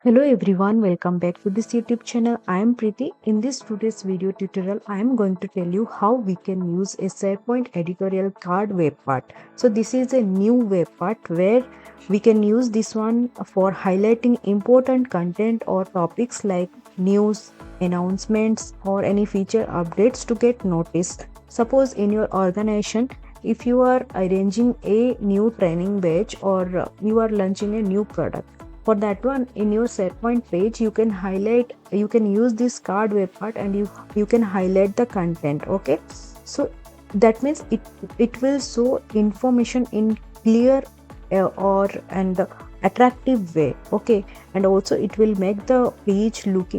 Hello everyone, welcome back to this YouTube channel. I am Preeti. In this today's video tutorial, I am going to tell you how we can use a SharePoint Editorial Card Web part. So this is a new web part where we can use this one for highlighting important content or topics like news, announcements or any feature updates to get noticed. Suppose in your organization, if you are arranging a new training batch or you are launching a new product, for that one in your SharePoint page you can use this card web part and you can highlight the content. Okay, so that means it will show information in clear or and attractive way. Okay, and also it will make the page look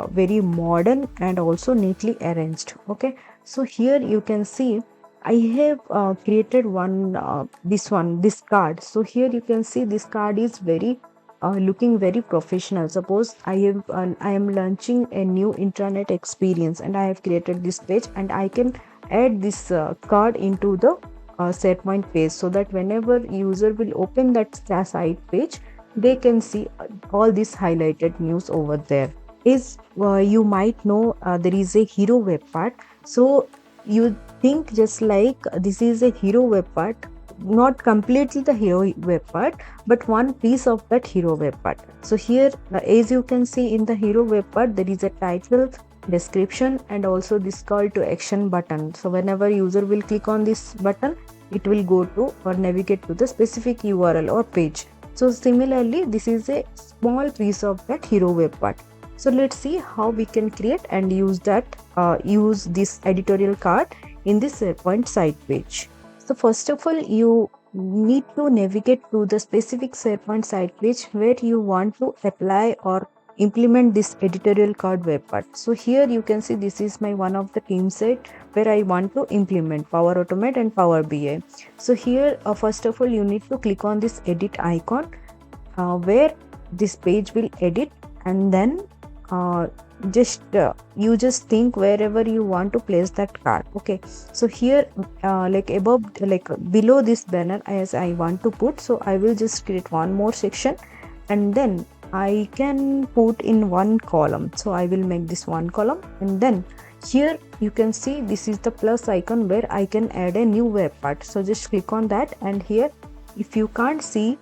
very modern and also neatly arranged. Okay, so here you can see I have created this card. So here you can see this card is very looking very professional. Suppose I am launching a new internet experience and I have created this page, and I can add this card into the SharePoint page, so that whenever user will open that site page, they can see all this highlighted news over there. Is You might know there is a hero web part. So you think just like this is a hero web part, not completely the hero web part, but one piece of that hero web part. So here as you can see in the hero web part, there is a title, description and also this call to action button. So whenever user will click on this button, it will go to or navigate to the specific URL or page. So similarly, this is a small piece of that hero web part. So let's see how we can create and use this editorial card in this SharePoint site page. So first of all, you need to navigate to the specific SharePoint site page where you want to apply or implement this editorial card web part. So here you can see this is my one of the team site where I want to implement Power Automate and Power BI. So here first of all, you need to click on this edit icon where this page will edit, and then you just think wherever you want to place that card. Okay, so here below this banner, as I want to put, so I will just create one more section and then I can put in one column. So I will make this one column, and then here you can see this is the plus icon where I can add a new web part. So just click on that, and here if you can't see,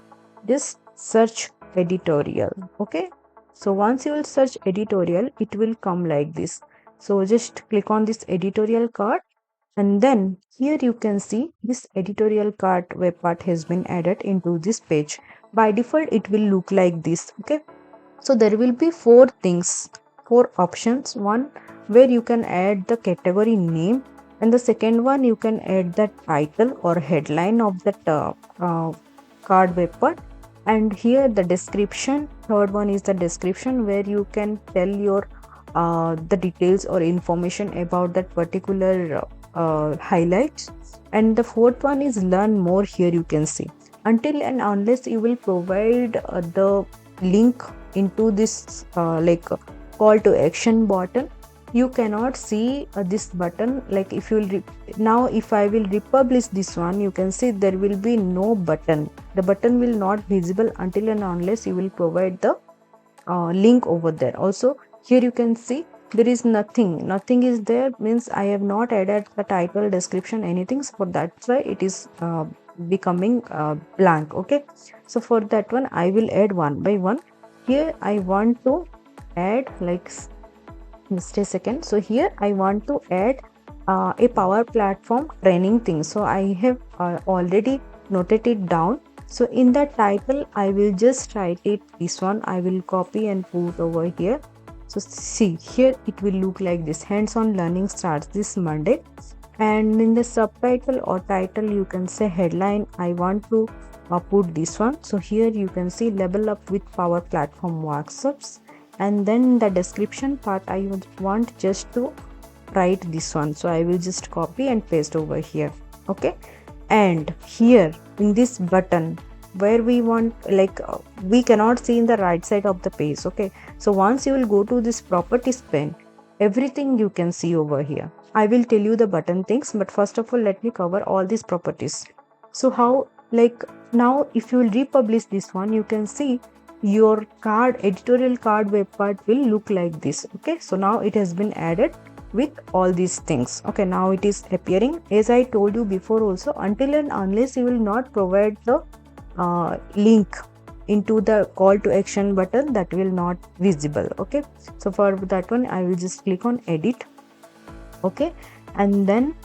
just search editorial. Okay, so once you will search editorial, it will come like this. So just click on this editorial card, and then here you can see this editorial card web part has been added into this page. By default, it will look like this. Okay, so there will be four options. One where you can add the category name, and the second one you can add the title or headline of that card web part, and here the description. Third one is the description where you can tell your the details or information about that particular highlights, and the fourth one is learn more. Here you can see, until and unless you will provide the link into this call to action button, you cannot see this button. Like if you will now if I will republish this one, you can see there will be no button. The button will not visible until and unless you will provide the link over there. Also here you can see there is nothing is there, means I have not added the title, description, anything. So for that's why it is becoming blank. Okay, so for that one I will add one by one. Here I want to add just a second. So here I want to add a Power Platform training thing. So I have already noted it down. So in the title, I will just write it this one. I will copy and put over here. So see here it will look like this: hands-on learning starts this Monday. And in the subtitle or title, you can say headline. I want to put this one. So here you can see level up with Power Platform workshops. And then the description part, I want just to write this one. So I will just copy and paste over here. Okay, and here in this button where we want, we cannot see in the right side of the page. Okay, so once you will go to this properties pane, everything you can see over here. I will tell you the button things, but first of all let me cover all these properties. So how, now if you will republish this one, you can see your editorial card web part will look like this. Okay, so now it has been added with all these things. Okay, now it is appearing. As I told you before also, until and unless you will not provide the link into the call to action button, that will not visible. Okay, so for that one I will just click on edit. Okay, and then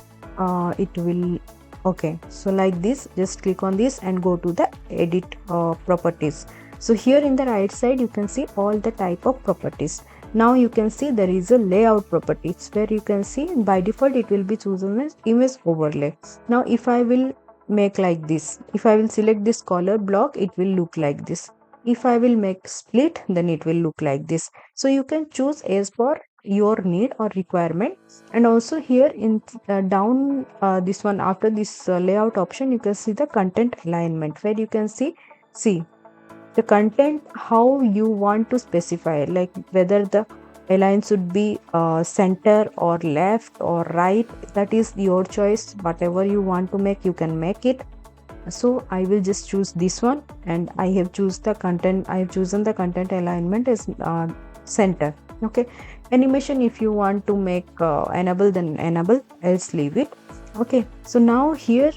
it will, okay, so like this, just click on this and go to the edit properties. So here in the right side you can see all the type of properties. Now you can see there is a layout properties where you can see by default it will be chosen as image overlay. Now if I will make like this, if I will select this color block, it will look like this. If I will make split, then it will look like this. So you can choose as per your need or requirement. And also here in down this one, after this layout option, you can see the content alignment, where you can see the content how you want to specify, like whether the align should be center or left or right. That is your choice. Whatever you want to make, you can make it. So I will just choose this one, and I have chosen the content alignment as center. Okay, animation, if you want to make enable, then enable, else leave it. Okay, so now here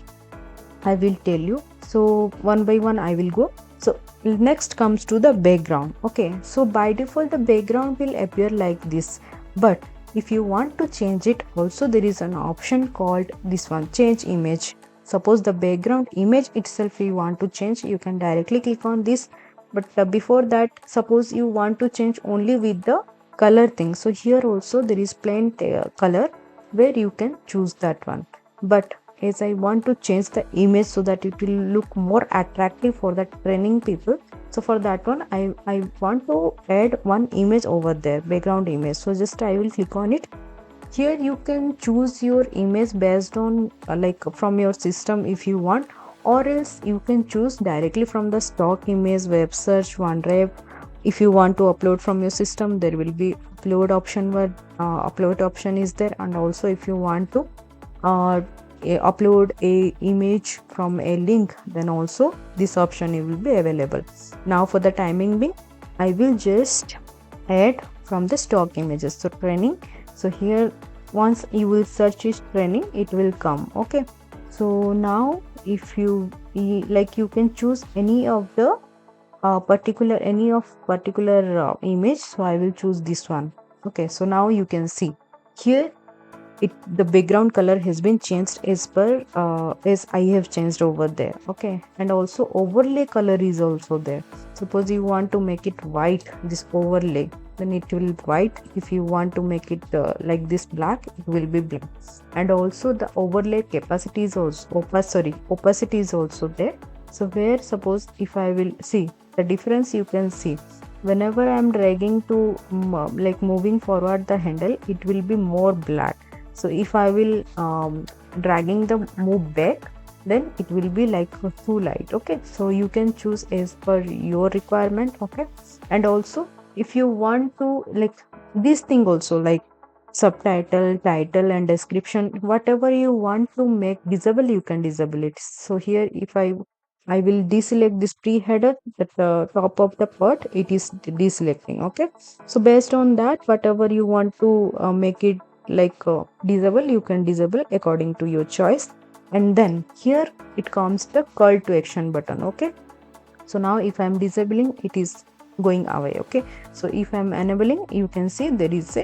I will tell you, so one by one I will go. So next comes to the background. Okay, so by default the background will appear like this, but if you want to change it, also there is an option called this one, change image. Suppose the background image itself you want to change, you can directly click on this. But before that, suppose you want to change only with the color thing, so here also there is plain color where you can choose that one. But as I want to change the image so that it will look more attractive for the training people, so for that one I want to add one image over there, background image. So just I will click on it. Here you can choose your image based on like from your system if you want, or else you can choose directly from the stock image, web search, OneDrive. If you want to upload from your system, there will be upload option where upload option is there. And also if you want to upload a image from a link, then also this option will be available. Now for the timing being, I will just add from the stock images. So training, so here once you will search is training, it will come. Okay, so now if you like, you can choose any of the particular image. So I will choose this one. Okay, so now you can see here the background color has been changed as per as I have changed over there. Okay, and also overlay color is also there. Suppose you want to make it white, this overlay, then it will be white. If you want to make it like this black, it will be black. And also the overlay capacity is also opacity is also there. So where, suppose if I will see the difference, you can see whenever I am dragging to like moving forward the handle, it will be more black. So if I will dragging the move back, then it will be like too light. Okay, so you can choose as per your requirement. Okay, and also if you want to like this thing also, like subtitle, title and description, whatever you want to make visible, you can disable it. So here if I will deselect this pre-header at the top of the part, it is deselecting. Okay, so based on that, whatever you want to make it like disable, you can disable according to your choice. And then here it comes the call to action button. Okay, so now if I'm disabling, it is going away. Okay, so if I'm enabling, you can see there is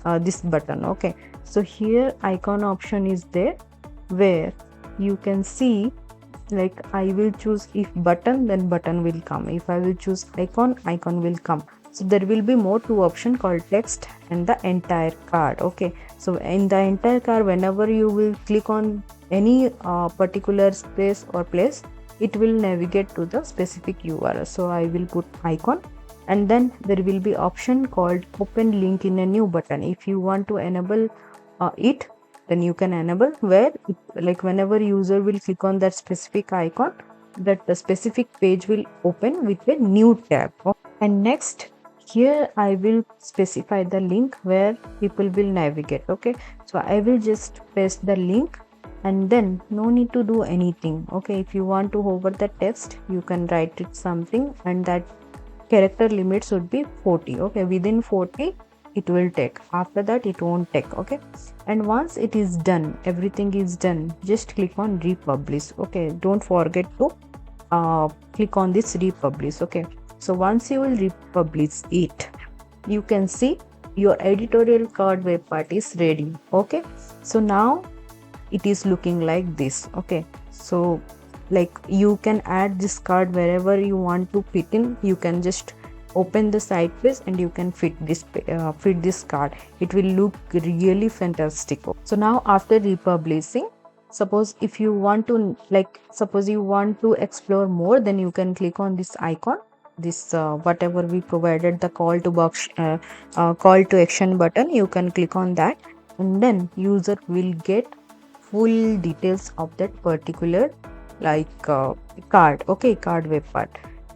a this button. Okay, so here icon option is there, where you can see like I will choose if button, then button will come. If I will choose icon, icon will come. So there will be more two option called text and the entire card. Okay, so in the entire card, whenever you will click on any particular space or place, it will navigate to the specific URL. So I will put icon, and then there will be option called open link in a new button. If you want to enable it, then you can enable, where it, like whenever user will click on that specific icon, that the specific page will open with a new tab. And next, here I will specify the link where people will navigate. Okay, so I will just paste the link, and then no need to do anything. Okay, if you want to hover the text, you can write it something, and that character limit should be 40. Okay, within 40 it will take, after that it won't take. Okay, and once it is done, everything is done, just click on republish. Okay, don't forget to click on this republish. Okay, so once you will republish it, you can see your editorial card web part is ready. Okay, so now it is looking like this. Okay, so like you can add this card wherever you want to fit in. You can just open the side page and you can fit this card. It will look really fantastic. So now after republishing, suppose if you want to, like suppose you want to explore more, then you can click on this icon, this whatever we provided, the call to action button. You can click on that, and then user will get full details of that particular card. Okay, card web part.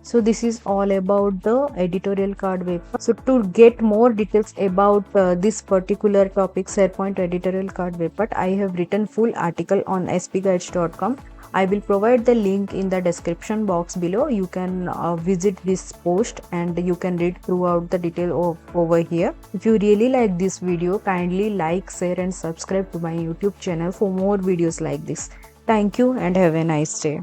So this is all about the editorial card web part. So to get more details about this particular topic, SharePoint editorial card web part, I have written full article on spguides.com. I will provide the link in the description box below. You can visit this post and you can read throughout the detail over here. If you really like this video, kindly like, share and subscribe to my YouTube channel for more videos like this. Thank you and have a nice day.